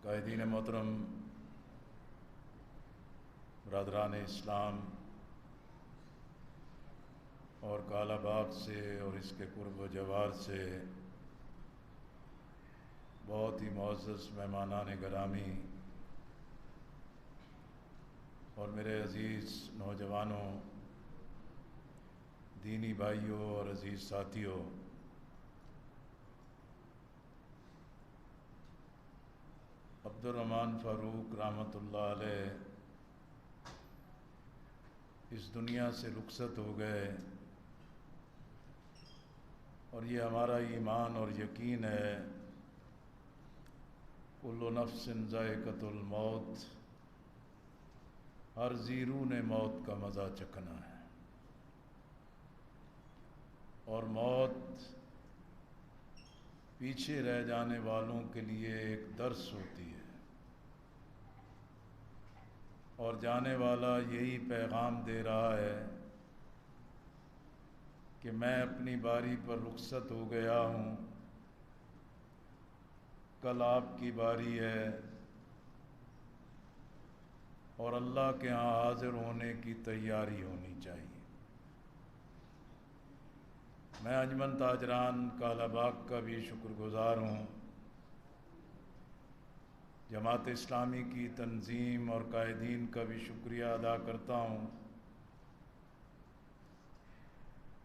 قائدین محترم، برادران اسلام اور کالا باغ سے اور اس کے قرب و جوار سے بہت ہی معزز مہمانان گرامی اور میرے عزیز نوجوانوں، دینی بھائیوں اور عزیز ساتھیوں، عبدالرحمن فاروق رحمۃ اللہ علیہ اس دنیا سے رخصت ہو گئے، اور یہ ہمارا ایمان اور یقین ہے کل نفس ذائقۃ الموت، ہر ذی روح نے موت کا مزہ چکھنا ہے، اور موت پیچھے رہ جانے والوں کے لیے ایک درس ہوتی ہے، اور جانے والا یہی پیغام دے رہا ہے کہ میں اپنی باری پر رخصت ہو گیا ہوں، کل آپ کی باری ہے، اور اللہ کے ہاں حاضر ہونے کی تیاری ہونی چاہیے۔ میں انجمن تاجران کالا باغ کا بھی شکر گزار ہوں، جماعت اسلامی کی تنظیم اور قائدین کا بھی شکریہ ادا کرتا ہوں،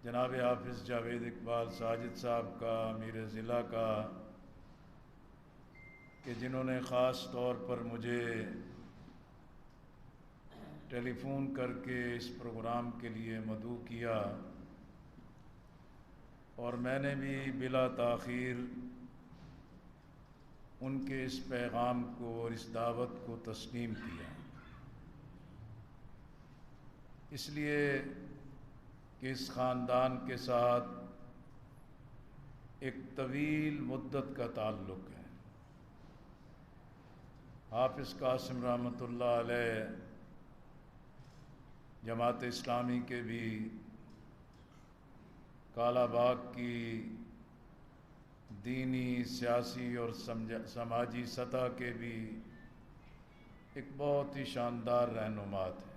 جناب حافظ جاوید اقبال ساجد صاحب کا، امیر ضلع کا، کہ جنہوں نے خاص طور پر مجھے ٹیلی فون کر کے اس پروگرام کے لیے مدعو کیا، اور میں نے بھی بلا تاخیر ان کے اس پیغام کو اور اس دعوت کو تسلیم کیا، اس لیے کہ اس خاندان کے ساتھ ایک طویل مدت کا تعلق ہے۔ حافظ قاسم رحمۃ اللہ علیہ جماعت اسلامی کے بھی، کالا باغ کی دینی، سیاسی اور سماجی سطح کے بھی ایک بہت ہی شاندار رہنما تھے،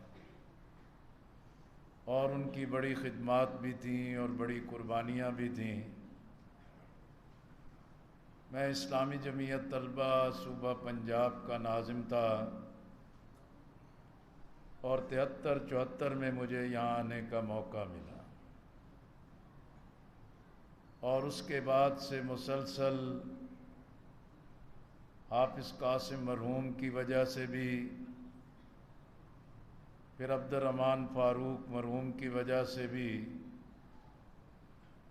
اور ان کی بڑی خدمات بھی تھیں اور بڑی قربانیاں بھی تھیں۔ میں اسلامی جمعیت طلبہ صوبہ پنجاب کا ناظم تھا، اور 73-74 میں مجھے یہاں آنے کا موقع ملا، اور اس کے بعد سے مسلسل حافظ قاسم مرحوم کی وجہ سے بھی، پھر عبدالرحمن فاروق مرحوم کی وجہ سے بھی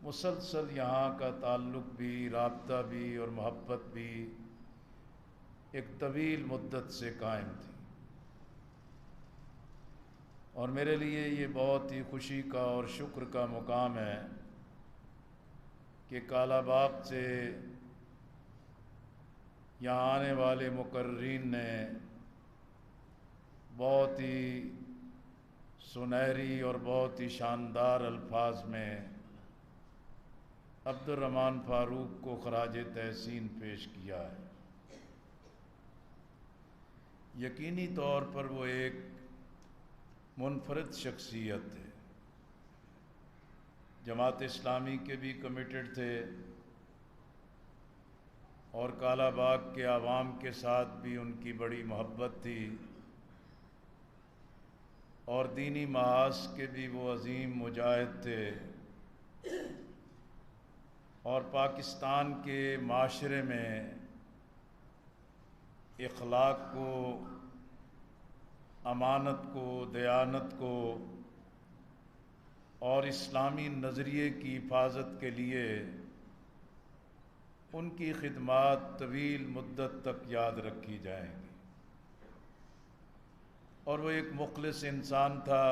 مسلسل یہاں کا تعلق بھی، رابطہ بھی اور محبت بھی ایک طویل مدت سے قائم تھی، اور میرے لیے یہ بہت ہی خوشی کا اور شکر کا مقام ہے کہ کالا باغ سے یہاں آنے والے مقررین نے بہت ہی سنہری اور بہت ہی شاندار الفاظ میں عبدالرحمن فاروق کو خراج تحسین پیش کیا ہے۔ یقینی طور پر وہ ایک منفرد شخصیت تھے، جماعت اسلامی کے بھی کمیٹڈ تھے، اور کالا باغ کے عوام کے ساتھ بھی ان کی بڑی محبت تھی، اور دینی محاذ کے بھی وہ عظیم مجاہد تھے، اور پاکستان کے معاشرے میں اخلاق کو، امانت کو، دیانت کو اور اسلامی نظریے کی حفاظت کے لیے ان کی خدمات طویل مدت تک یاد رکھی جائیں گی، اور وہ ایک مخلص انسان تھا،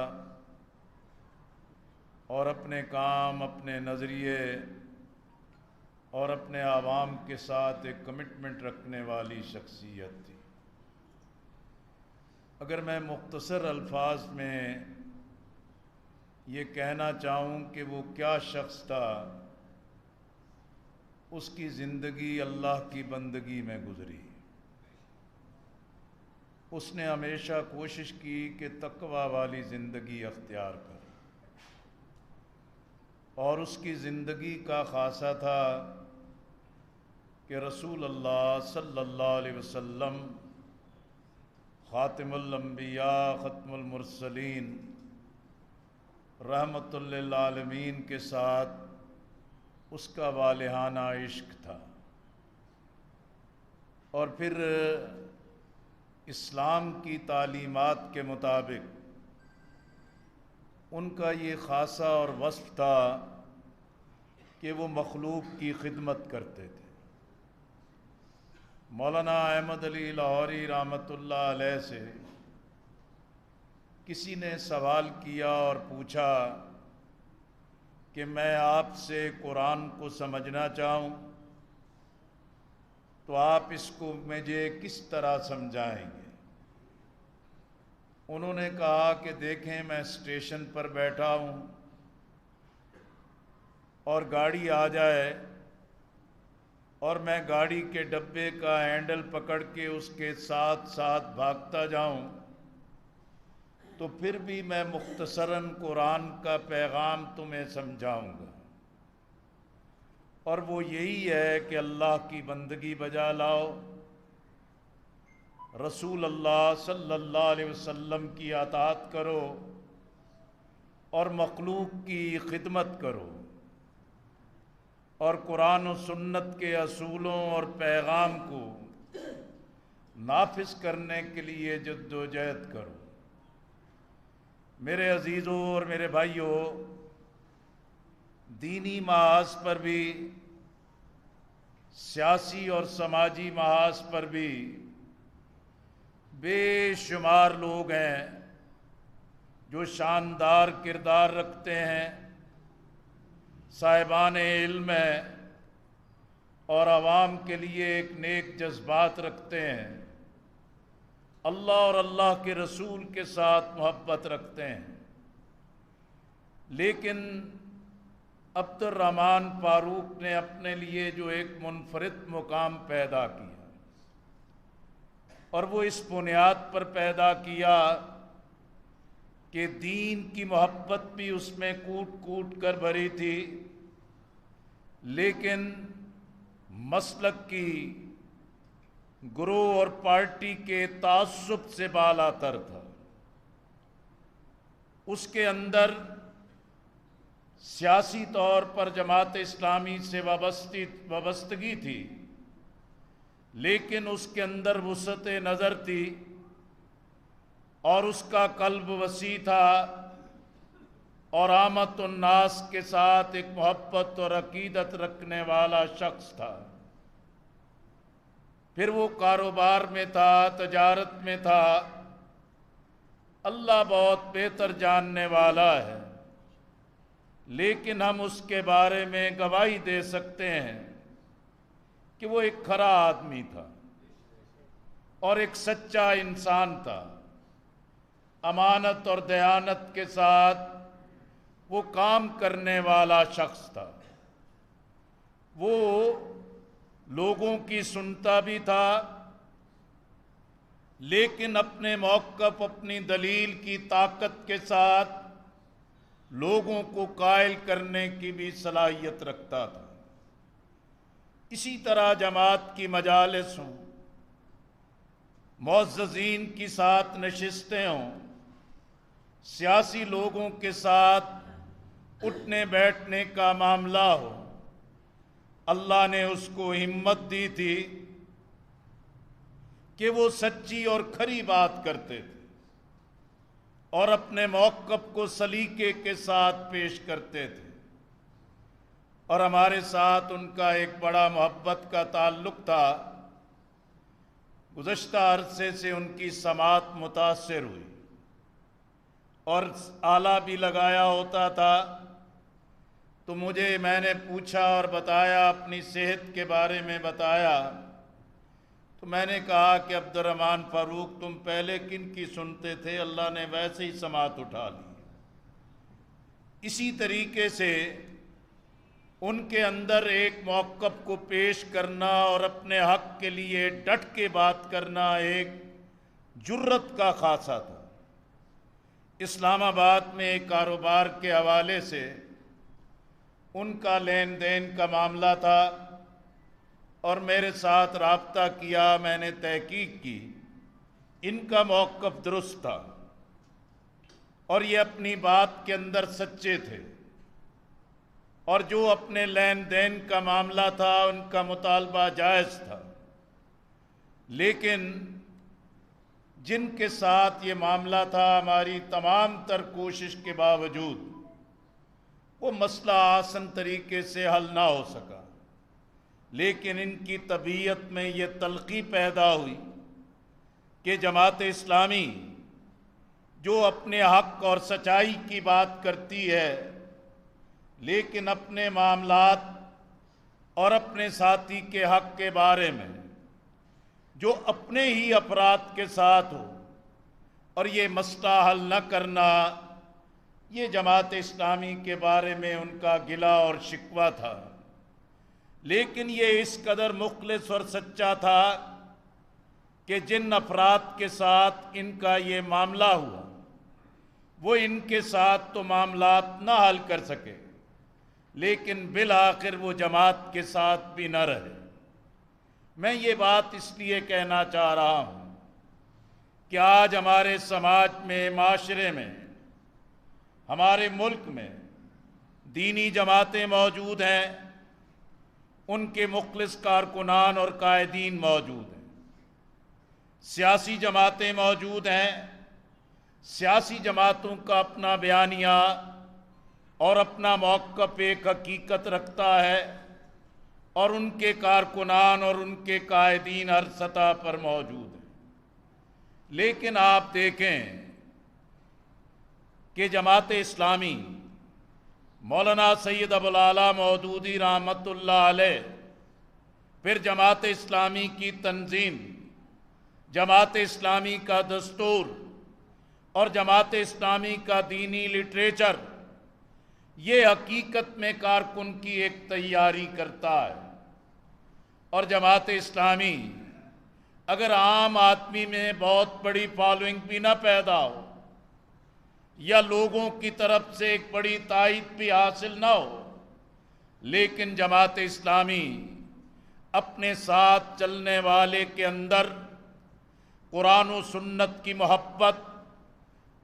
اور اپنے کام، اپنے نظریے اور اپنے عوام کے ساتھ ایک کمٹمنٹ رکھنے والی شخصیت تھی۔ اگر میں مختصر الفاظ میں یہ کہنا چاہوں کہ وہ کیا شخص تھا، اس کی زندگی اللہ کی بندگی میں گزری، اس نے ہمیشہ کوشش کی کہ تقوی والی زندگی اختیار کرے، اور اس کی زندگی کا خاصہ تھا کہ رسول اللہ صلی اللہ علیہ وسلم خاتم الانبیاء ختم المرسلین رحمت للعالمین کے ساتھ اس کا والہانہ عشق تھا، اور پھر اسلام کی تعلیمات کے مطابق ان کا یہ خاصہ اور وصف تھا کہ وہ مخلوق کی خدمت کرتے تھے۔ مولانا احمد علی لاہوری رحمۃ اللہ علیہ سے کسی نے سوال کیا اور پوچھا کہ میں آپ سے قرآن کو سمجھنا چاہوں تو آپ اس کو مجھے کس طرح سمجھائیں گے؟ انہوں نے کہا کہ دیکھیں، میں اسٹیشن پر بیٹھا ہوں اور گاڑی آ جائے اور میں گاڑی کے ڈبے کا ہینڈل پکڑ کے اس کے ساتھ ساتھ بھاگتا جاؤں تو پھر بھی میں مختصراً قرآن کا پیغام تمہیں سمجھاؤں گا، اور وہ یہی ہے کہ اللہ کی بندگی بجا لاؤ، رسول اللہ صلی اللہ علیہ وسلم کی اطاعت کرو اور مخلوق کی خدمت کرو، اور قرآن و سنت کے اصولوں اور پیغام کو نافذ کرنے کے لیے جد و جہد کرو۔ میرے عزیزوں اور میرے بھائیوں، دینی محاذ پر بھی، سیاسی اور سماجی محاذ پر بھی بے شمار لوگ ہیں جو شاندار کردار رکھتے ہیں، صاحبان علم ہیں اور عوام کے لیے ایک نیک جذبات رکھتے ہیں، اللہ اور اللہ کے رسول کے ساتھ محبت رکھتے ہیں، لیکن عبد الرحمن فاروق نے اپنے لیے جو ایک منفرد مقام پیدا کیا، اور وہ اس بنیاد پر پیدا کیا کہ دین کی محبت بھی اس میں کوٹ کوٹ کر بھری تھی، لیکن مسلک کی، گروہ اور پارٹی کے تعصب سے بالا تر تھا۔ اس کے اندر سیاسی طور پر جماعت اسلامی سے وابستگی تھی، لیکن اس کے اندر وسعت نظر تھی اور اس کا قلب وسیع تھا، اور عامت الناس کے ساتھ ایک محبت اور عقیدت رکھنے والا شخص تھا۔ پھر وہ کاروبار میں تھا، تجارت میں تھا، اللہ بہت بہتر جاننے والا ہے، لیکن ہم اس کے بارے میں گواہی دے سکتے ہیں کہ وہ ایک کھرا آدمی تھا اور ایک سچا انسان تھا، امانت اور دیانت کے ساتھ وہ کام کرنے والا شخص تھا۔ وہ لوگوں کی سنتا بھی تھا، لیکن اپنے موقف، اپنی دلیل کی طاقت کے ساتھ لوگوں کو قائل کرنے کی بھی صلاحیت رکھتا تھا۔ اسی طرح جماعت کی مجالس ہوں، معززین کی ساتھ نشستیں ہوں، سیاسی لوگوں کے ساتھ اٹھنے بیٹھنے کا معاملہ ہو، اللہ نے اس کو ہمت دی تھی کہ وہ سچی اور کھری بات کرتے تھے اور اپنے موقف کو سلیقے کے ساتھ پیش کرتے تھے، اور ہمارے ساتھ ان کا ایک بڑا محبت کا تعلق تھا۔ گزشتہ عرصے سے ان کی سماعت متاثر ہوئی اور آلہ بھی لگایا ہوتا تھا، تو میں نے پوچھا اور بتایا، اپنی صحت کے بارے میں بتایا، تو میں نے کہا کہ عبد الرحمن فاروق تم پہلے کن کی سنتے تھے؟ اللہ نے ویسے ہی سماعت اٹھا لی۔ اسی طریقے سے ان کے اندر ایک موقف کو پیش کرنا اور اپنے حق کے لیے ڈٹ کے بات کرنا ایک جرت کا خاصا تھا۔ اسلام آباد میں ایک کاروبار کے حوالے سے ان کا لین دین کا معاملہ تھا اور میرے ساتھ رابطہ کیا، میں نے تحقیق کی، ان کا موقف درست تھا اور یہ اپنی بات کے اندر سچے تھے، اور جو اپنے لین دین کا معاملہ تھا ان کا مطالبہ جائز تھا، لیکن جن کے ساتھ یہ معاملہ تھا ہماری تمام تر کوشش کے باوجود وہ مسئلہ آسان طریقے سے حل نہ ہو سکا، لیکن ان کی طبیعت میں یہ تلخی پیدا ہوئی کہ جماعت اسلامی جو اپنے حق اور سچائی کی بات کرتی ہے لیکن اپنے معاملات اور اپنے ساتھی کے حق کے بارے میں جو اپنے ہی افراد کے ساتھ ہو اور یہ مسئلہ حل نہ کرنا، یہ جماعت اسلامی کے بارے میں ان کا گلہ اور شکوہ تھا۔ لیکن یہ اس قدر مخلص اور سچا تھا کہ جن افراد کے ساتھ ان کا یہ معاملہ ہوا وہ ان کے ساتھ تو معاملات نہ حل کر سکے، لیکن بالآخر وہ جماعت کے ساتھ بھی نہ رہے۔ میں یہ بات اس لیے کہنا چاہ رہا ہوں کہ آج ہمارے سماج میں، معاشرے میں، ہمارے ملک میں دینی جماعتیں موجود ہیں، ان کے مخلص کارکنان اور قائدین موجود ہیں، سیاسی جماعتیں موجود ہیں، سیاسی جماعتوں کا اپنا بیانیہ اور اپنا موقف ایک حقیقت رکھتا ہے، اور ان کے کارکنان اور ان کے قائدین ہر سطح پر موجود ہیں۔ لیکن آپ دیکھیں کہ جماعت اسلامی، مولانا سید ابوالعالی مودودی رحمۃ اللہ علیہ، پھر جماعت اسلامی کی تنظیم، جماعت اسلامی کا دستور اور جماعت اسلامی کا دینی لٹریچر، یہ حقیقت میں کارکن کی ایک تیاری کرتا ہے۔ اور جماعت اسلامی اگر عام آدمی میں بہت بڑی فالوئنگ بھی نہ پیدا ہو یا لوگوں کی طرف سے ایک بڑی تائید بھی حاصل نہ ہو، لیکن جماعت اسلامی اپنے ساتھ چلنے والے کے اندر قرآن و سنت کی محبت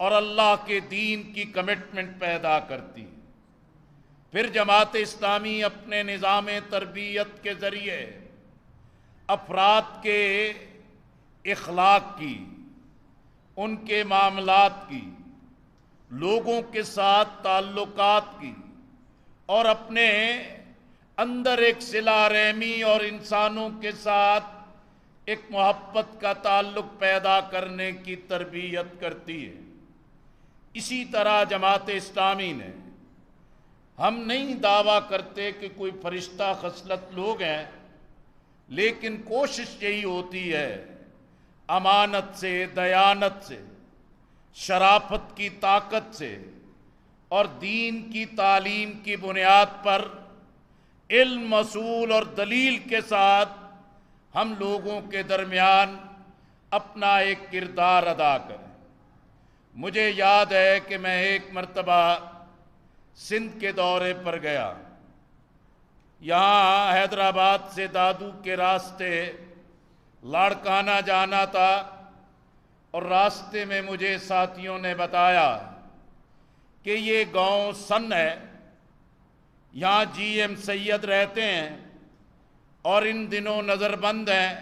اور اللہ کے دین کی کمٹمنٹ پیدا کرتی۔ پھر جماعت اسلامی اپنے نظام تربیت کے ذریعے افراد کے اخلاق کی، ان کے معاملات کی، لوگوں کے ساتھ تعلقات کی اور اپنے اندر ایک صلہ رحمی اور انسانوں کے ساتھ ایک محبت کا تعلق پیدا کرنے کی تربیت کرتی ہے۔ اسی طرح جماعت اسلامی نے، ہم نہیں دعویٰ کرتے کہ کوئی فرشتہ خصلت لوگ ہیں، لیکن کوشش یہی ہوتی ہے امانت سے، دیانت سے، شرافت کی طاقت سے اور دین کی تعلیم کی بنیاد پر علم، اصول اور دلیل کے ساتھ ہم لوگوں کے درمیان اپنا ایک کردار ادا کریں۔ مجھے یاد ہے کہ میں ایک مرتبہ سندھ کے دورے پر گیا، یہاں حیدرآباد سے دادو کے راستے لاڑکانہ جانا تھا، اور راستے میں مجھے ساتھیوں نے بتایا کہ یہ گاؤں سن ہے، یہاں جی ایم سید رہتے ہیں اور ان دنوں نظر بند ہیں،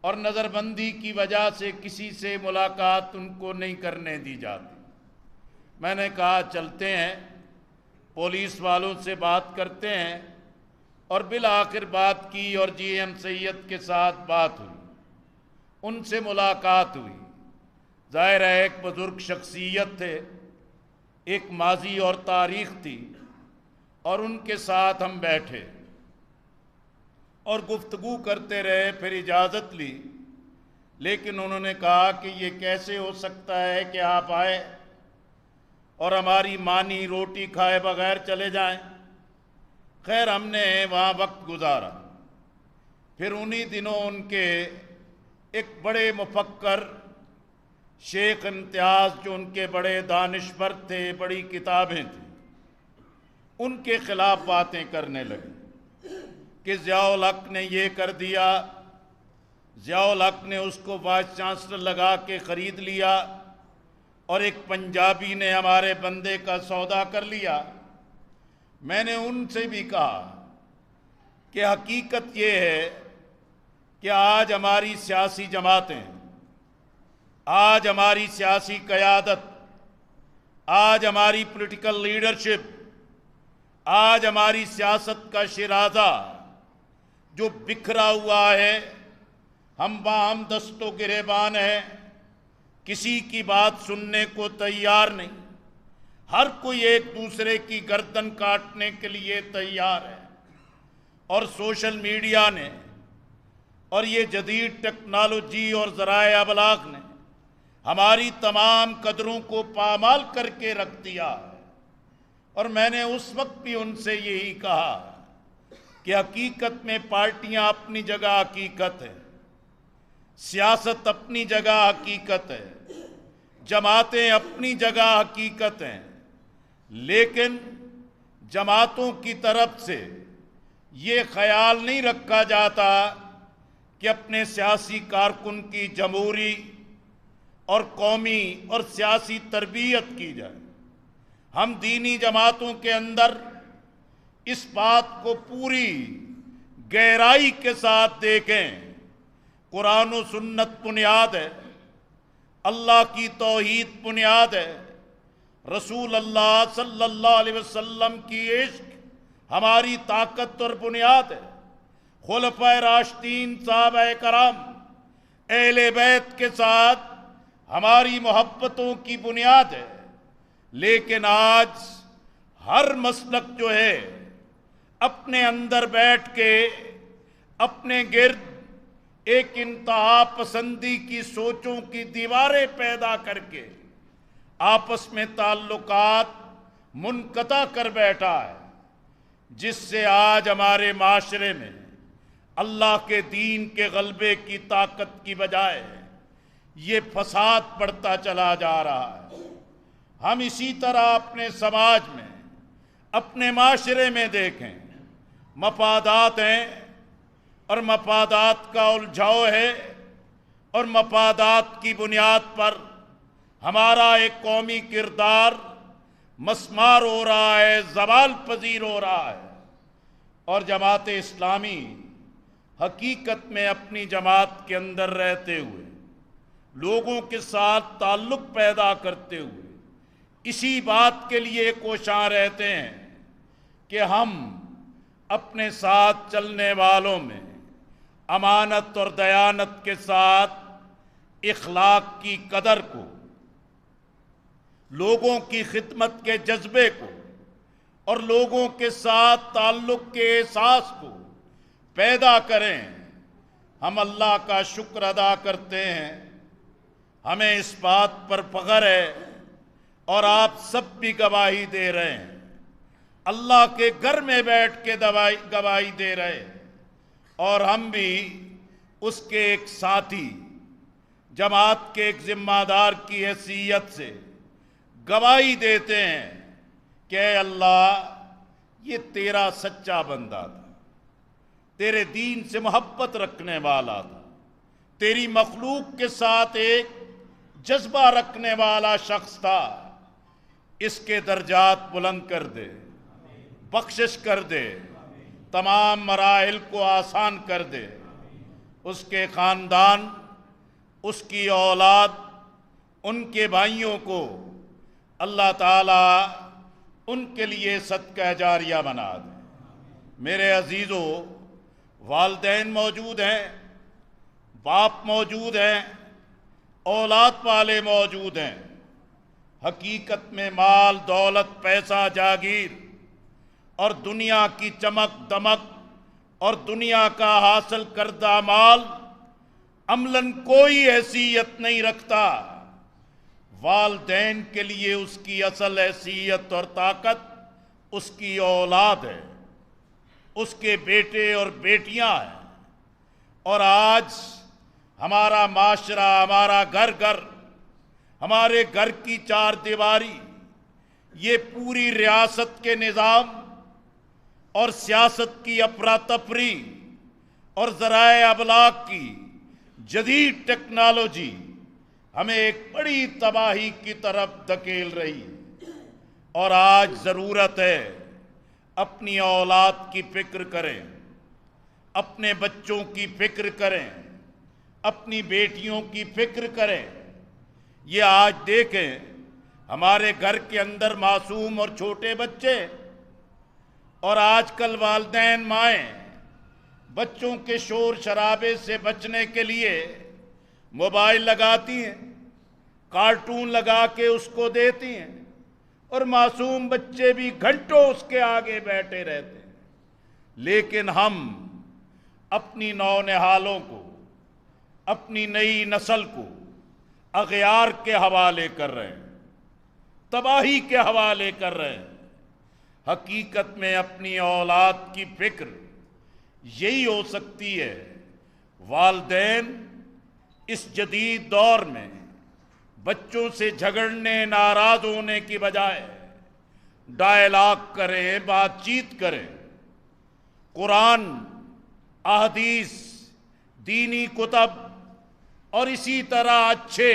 اور نظر بندی کی وجہ سے کسی سے ملاقات ان کو نہیں کرنے دی جاتی۔ میں نے کہا چلتے ہیں، پولیس والوں سے بات کرتے ہیں، اور بالآخر بات کی اور جی ایم سید کے ساتھ بات ہوئی، ان سے ملاقات ہوئی۔ ظاہر ہے ایک بزرگ شخصیت تھے، ایک ماضی اور تاریخ تھی، اور ان کے ساتھ ہم بیٹھے اور گفتگو کرتے رہے، پھر اجازت لی، لیکن انہوں نے کہا کہ یہ کیسے ہو سکتا ہے کہ آپ آئے اور ہماری مانی روٹی کھائے بغیر چلے جائیں۔ خیر ہم نے وہاں وقت گزارا۔ پھر انہی دنوں ان کے ایک بڑے مفکر شیخ امتیاز جو ان کے بڑے دانشور تھے، بڑی کتابیں تھیں، ان کے خلاف باتیں کرنے لگے کہ ضیاء الحق نے یہ کر دیا، ضیاء الحق نے اس کو وائس چانسلر لگا کے خرید لیا، اور ایک پنجابی نے ہمارے بندے کا سودا کر لیا۔ میں نے ان سے بھی کہا کہ حقیقت یہ ہے کہ آج ہماری سیاسی جماعتیں، آج ہماری سیاسی قیادت، آج ہماری پولیٹیکل لیڈرشپ، آج ہماری سیاست کا شیرازہ جو بکھرا ہوا ہے، ہم باہم دست و گریبان ہیں، کسی کی بات سننے کو تیار نہیں، ہر کوئی ایک دوسرے کی گردن کاٹنے کے لیے تیار ہے۔ اور سوشل میڈیا نے اور یہ جدید ٹیکنالوجی اور ذرائع ابلاغ نے ہماری تمام قدروں کو پامال کر کے رکھ دیا ہے۔ اور میں نے اس وقت بھی ان سے یہی کہا کہ حقیقت میں پارٹیاں اپنی جگہ حقیقت ہے، سیاست اپنی جگہ حقیقت ہے، جماعتیں اپنی جگہ حقیقت ہیں، لیکن جماعتوں کی طرف سے یہ خیال نہیں رکھا جاتا کہ اپنے سیاسی کارکن کی جمہوری اور قومی اور سیاسی تربیت کی جائے۔ ہم دینی جماعتوں کے اندر اس بات کو پوری گہرائی کے ساتھ دیکھیں، قرآن و سنت بنیاد ہے، اللہ کی توحید بنیاد ہے، رسول اللہ صلی اللہ علیہ وسلم کی عشق ہماری طاقت اور بنیاد ہے، خلفائے راشدین، صحابہ کرام، اہل بیت کے ساتھ ہماری محبتوں کی بنیاد ہے۔ لیکن آج ہر مسلک جو ہے اپنے اندر بیٹھ کے اپنے گرد ایک انتہا پسندی کی سوچوں کی دیواریں پیدا کر کے آپس میں تعلقات منقطع کر بیٹھا ہے، جس سے آج ہمارے معاشرے میں اللہ کے دین کے غلبے کی طاقت کی بجائے یہ فساد بڑھتا چلا جا رہا ہے۔ ہم اسی طرح اپنے سماج میں، اپنے معاشرے میں دیکھیں، مفادات ہیں اور مفادات کا الجھاؤ ہے، اور مفادات کی بنیاد پر ہمارا ایک قومی کردار مسمار ہو رہا ہے، زوال پذیر ہو رہا ہے۔ اور جماعت اسلامی حقیقت میں اپنی جماعت کے اندر رہتے ہوئے، لوگوں کے ساتھ تعلق پیدا کرتے ہوئے اسی بات کے لیے کوشاں رہتے ہیں کہ ہم اپنے ساتھ چلنے والوں میں امانت اور دیانت کے ساتھ اخلاق کی قدر کو، لوگوں کی خدمت کے جذبے کو اور لوگوں کے ساتھ تعلق کے احساس کو پیدا کریں۔ ہم اللہ کا شکر ادا کرتے ہیں، ہمیں اس بات پر فخر ہے، اور آپ سب بھی گواہی دے رہے ہیں، اللہ کے گھر میں بیٹھ کے گواہی دے رہے ہیں، اور ہم بھی اس کے ایک ساتھی، جماعت کے ایک ذمہ دار کی حیثیت سے گواہی دیتے ہیں کہ اے اللہ، یہ تیرا سچا بندہ تھا، تیرے دین سے محبت رکھنے والا تھا، تیری مخلوق کے ساتھ ایک جذبہ رکھنے والا شخص تھا۔ اس کے درجات بلند کر دے، بخشش کر دے، تمام مراحل کو آسان کر دے، اس کے خاندان، اس کی اولاد، ان کے بھائیوں کو اللہ تعالیٰ ان کے لیے صدقہ جاریہ بنا دے۔ میرے عزیزو، والدین موجود ہیں، باپ موجود ہیں، اولاد والے موجود ہیں۔ حقیقت میں مال، دولت، پیسہ، جاگیر اور دنیا کی چمک دمک اور دنیا کا حاصل کردہ مال عملاً کوئی حیثیت نہیں رکھتا۔ والدین کے لیے اس کی اصل حیثیت اور طاقت اس کی اولاد ہے، اس کے بیٹے اور بیٹیاں ہیں۔ اور آج ہمارا معاشرہ، ہمارا گھر گھر ہمارے گھر کی چار دیواری یہ پوری ریاست کے نظام اور سیاست کی افراتفری اور ذرائع ابلاغ کی جدید ٹیکنالوجی ہمیں ایک بڑی تباہی کی طرف دھکیل رہی ہے، اور آج ضرورت ہے اپنی اولاد کی فکر کریں، اپنے بچوں کی فکر کریں، اپنی بیٹیوں کی فکر کریں۔ یہ آج دیکھیں ہمارے گھر کے اندر معصوم اور چھوٹے بچے، اور آج کل والدین مائیں بچوں کے شور شرابے سے بچنے کے لیے موبائل لگاتی ہیں، کارٹون لگا کے اس کو دیتی ہیں، اور معصوم بچے بھی گھنٹوں اس کے آگے بیٹھے رہتے ہیں۔ لیکن ہم اپنی نونہالوں کو، اپنی نئی نسل کو اغیار کے حوالے کر رہے ہیں، تباہی کے حوالے کر رہے ہیں۔ حقیقت میں اپنی اولاد کی فکر یہی ہو سکتی ہے۔ والدین اس جدید دور میں بچوں سے جھگڑنے، ناراض ہونے کی بجائے ڈائلاگ کریں، بات چیت کریں، قرآن، احادیث، دینی کتب اور اسی طرح اچھے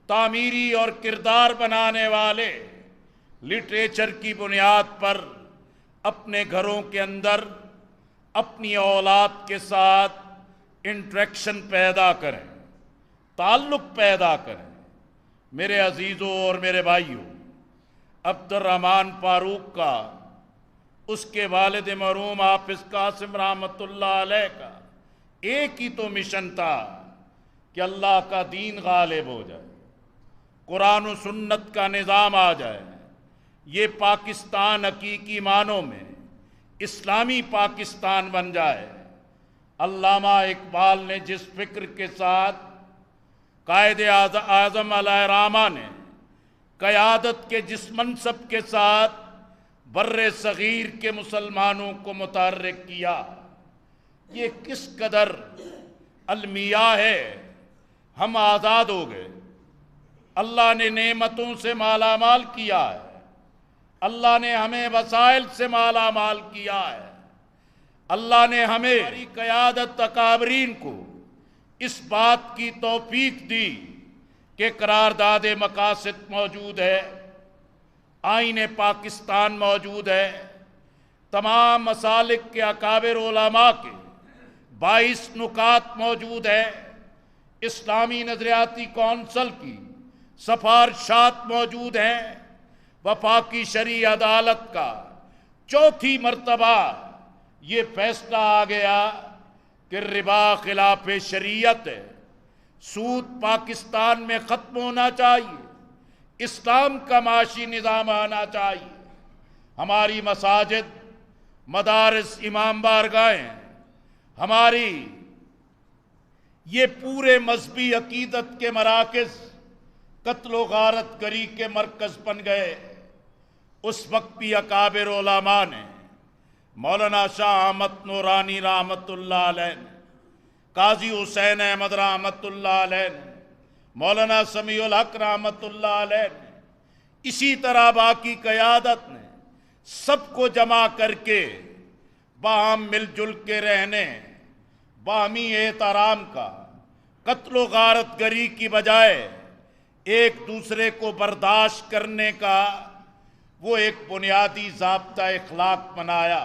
تعمیری اور کردار بنانے والے لٹریچر کی بنیاد پر اپنے گھروں کے اندر اپنی اولاد کے ساتھ انٹریکشن پیدا کریں، تعلق پیدا کریں۔ میرے عزیزوں اور میرے بھائیوں، عبد الرحمن فاروق کا، اس کے والد مرحوم حافظ قاسم رحمۃ اللہ علیہ کا ایک ہی تو مشن تھا کہ اللہ کا دین غالب ہو جائے، قرآن و سنت کا نظام آ جائے، یہ پاکستان حقیقی معنوں میں اسلامی پاکستان بن جائے۔ علامہ اقبال نے جس فکر کے ساتھ قائد اعظم علیہ الرحمہ نے قیادت کے جس منصب کے ساتھ بر صغیر کے مسلمانوں کو متحرک کیا، یہ کس قدر المیہ ہے۔ ہم آزاد ہو گئے، اللہ نے نعمتوں سے مالا مال کیا ہے، اللہ نے ہمیں وسائل سے مالا مال کیا ہے، اللہ نے ہمیں ہماری قیادت اکابرین کو اس بات کی توفیق دی کہ قرارداد مقاصد موجود ہے، آئین پاکستان موجود ہے، تمام مسالک کے اکابر علماء کے 22 نکات موجود ہے، اسلامی نظریاتی کونسل کی سفارشات موجود ہیں، وفاقی شرعی عدالت کا چوتھی مرتبہ یہ فیصلہ آ گیا کہ ربا خلاف شریعت ہے، سود پاکستان میں ختم ہونا چاہیے، اسلام کا معاشی نظام آنا چاہیے۔ ہماری مساجد، مدارس، امام بارگاہیں، ہماری یہ پورے مذہبی عقیدت کے مراکز قتل و غارت گری کے مرکز بن گئے۔ اس وقت بھی اکابر علماء نے، مولانا شاہ احمد نورانی رحمت اللہ علیہ نے، قاضی حسین احمد رحمت اللہ علیہ نے، مولانا سمیع الحق رحمت اللہ علیہ نے، اسی طرح باقی قیادت نے سب کو جمع کر کے باہم مل جل کے رہنے، باہمی احترام کا، قتل و غارت گری کی بجائے ایک دوسرے کو برداشت کرنے کا وہ ایک بنیادی ضابطہ اخلاق بنایا۔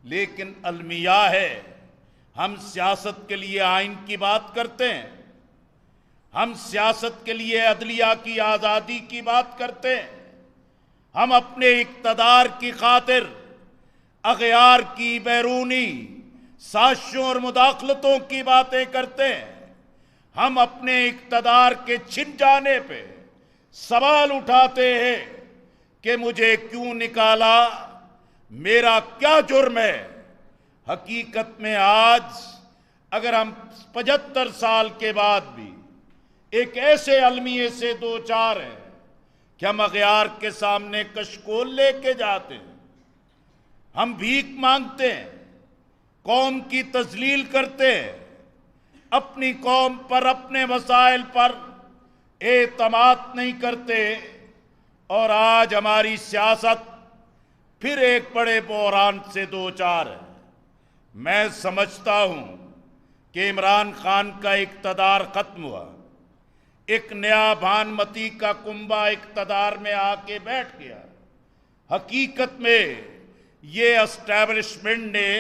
لیکن المیہ ہے، ہم سیاست کے لیے آئین کی بات کرتے ہیں، ہم سیاست کے لیے عدلیہ کی آزادی کی بات کرتے ہیں، ہم اپنے اقتدار کی خاطر اغیار کی بیرونی سازشوں اور مداخلتوں کی باتیں کرتے ہیں، ہم اپنے اقتدار کے چھن جانے پہ سوال اٹھاتے ہیں کہ مجھے کیوں نکالا، میرا کیا جرم ہے۔ حقیقت میں آج اگر ہم 75 سال کے بعد بھی ایک ایسے المیے سے دوچار ہیں کہ ہم اغیار کے سامنے کشکول لے کے جاتے ہیں، ہم بھیک مانگتے ہیں، قوم کی تذلیل کرتے ہیں، اپنی قوم پر، اپنے وسائل پر اعتماد نہیں کرتے، اور آج ہماری سیاست پھر ایک بڑے بحران سے دوچار ہے۔ میں سمجھتا ہوں کہ عمران خان کا اقتدار ختم ہوا، ایک نیا بھانمتی کا کنبہ اقتدار میں آ کے بیٹھ گیا۔ حقیقت میں یہ اسٹیبلشمنٹ نے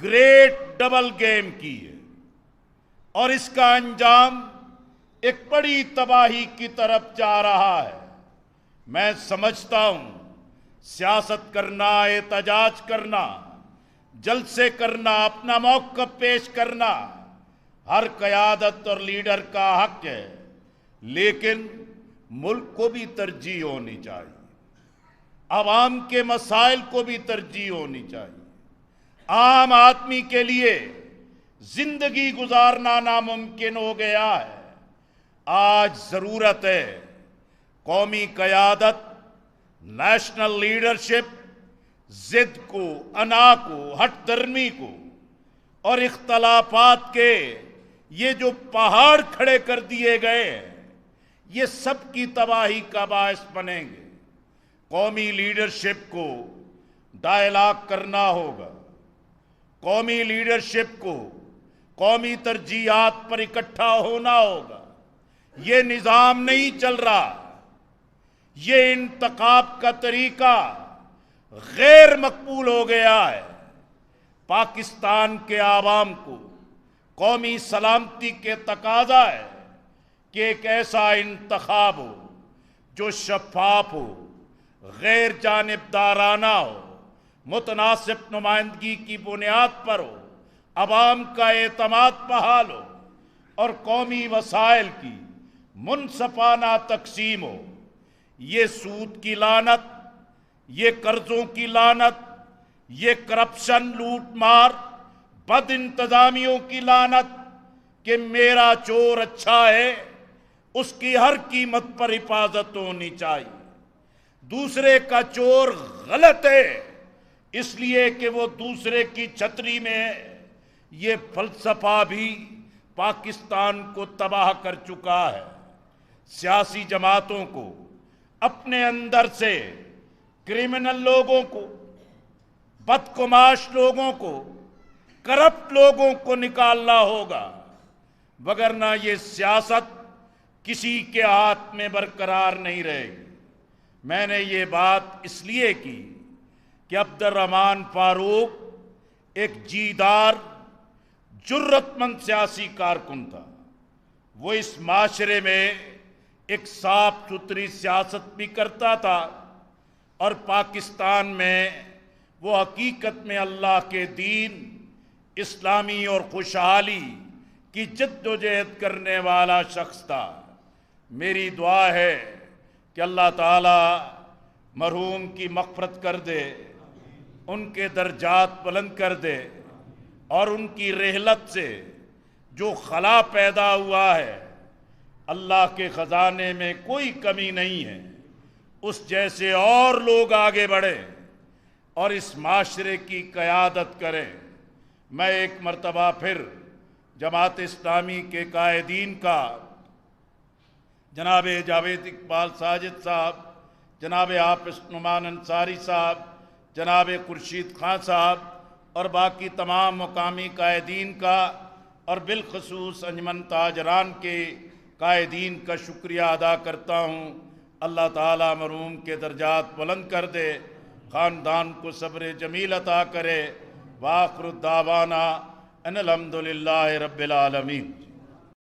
گریٹ ڈبل گیم کی ہے، اور اس کا انجام ایک بڑی تباہی کی طرف جا رہا ہے۔ میں سمجھتا ہوں سیاست کرنا، احتجاج کرنا، جلسے کرنا، اپنا موقف پیش کرنا ہر قیادت اور لیڈر کا حق ہے، لیکن ملک کو بھی ترجیح ہونی چاہیے، عوام کے مسائل کو بھی ترجیح ہونی چاہیے۔ عام آدمی کے لیے زندگی گزارنا ناممکن ہو گیا ہے۔ آج ضرورت ہے قومی قیادت، نیشنل لیڈرشپ، ضد کو، انا کو، ہٹ درمی کو اور اختلافات کے یہ جو پہاڑ کھڑے کر دیے گئے ہیں، یہ سب کی تباہی کا باعث بنیں گے۔ قومی لیڈرشپ کو ڈائلاگ کرنا ہوگا، قومی لیڈرشپ کو قومی ترجیحات پر اکٹھا ہونا ہوگا۔ یہ نظام نہیں چل رہا، یہ انتخاب کا طریقہ غیر مقبول ہو گیا ہے۔ پاکستان کے عوام کو قومی سلامتی کے تقاضا ہے کہ ایک ایسا انتخاب ہو جو شفاف ہو، غیر جانبدارانہ ہو، متناسب نمائندگی کی بنیاد پر ہو، عوام کا اعتماد بحال ہو، اور قومی وسائل کی منصفانہ تقسیم ہو۔ یہ سود کی لعنت، یہ قرضوں کی لعنت، یہ کرپشن، لوٹ مار، بد انتظامیوں کی لعنت کہ میرا چور اچھا ہے، اس کی ہر قیمت پر حفاظت ہونی چاہیے۔ دوسرے کا چور غلط ہے اس لیے کہ وہ دوسرے کی چھتری میں ہے۔ یہ فلسفہ بھی پاکستان کو تباہ کر چکا ہے۔ سیاسی جماعتوں کو اپنے اندر سے کرمنل لوگوں کو، بدگماش لوگوں کو، کرپٹ لوگوں کو نکالنا ہوگا، وگرنہ یہ سیاست کسی کے ہاتھ میں برقرار نہیں رہے گی۔ میں نے یہ بات اس لیے کی کہ عبد الرحمن فاروق ایک جیدار، جرت مند سیاسی کارکن تھا۔ وہ اس معاشرے میں ایک صاف ستھری سیاست بھی کرتا تھا، اور پاکستان میں وہ حقیقت میں اللہ کے دین، اسلامی اور خوشحالی کی جد و جہد کرنے والا شخص تھا۔ میری دعا ہے کہ اللہ تعالی مرحوم کی مغفرت کر دے، ان کے درجات بلند کر دے، اور ان کی رحلت سے جو خلا پیدا ہوا ہے، اللہ کے خزانے میں کوئی کمی نہیں ہے، اس جیسے اور لوگ آگے بڑھیں اور اس معاشرے کی قیادت کریں۔ میں ایک مرتبہ پھر جماعت اسلامی کے قائدین کا، جناب جاوید اقبال ساجد صاحب، جناب حافظ نعمان انصاری صاحب، جناب خورشید خان صاحب اور باقی تمام مقامی قائدین کا، اور بالخصوص انجمن تاجران کے قائدین کا شکریہ ادا کرتا ہوں۔ اللہ تعالیٰ مرحوم کے درجات بلند کر دے، خاندان کو صبر جمیل عطا کرے۔ وآخر دعوانا ان الحمدللہ رب العالمین۔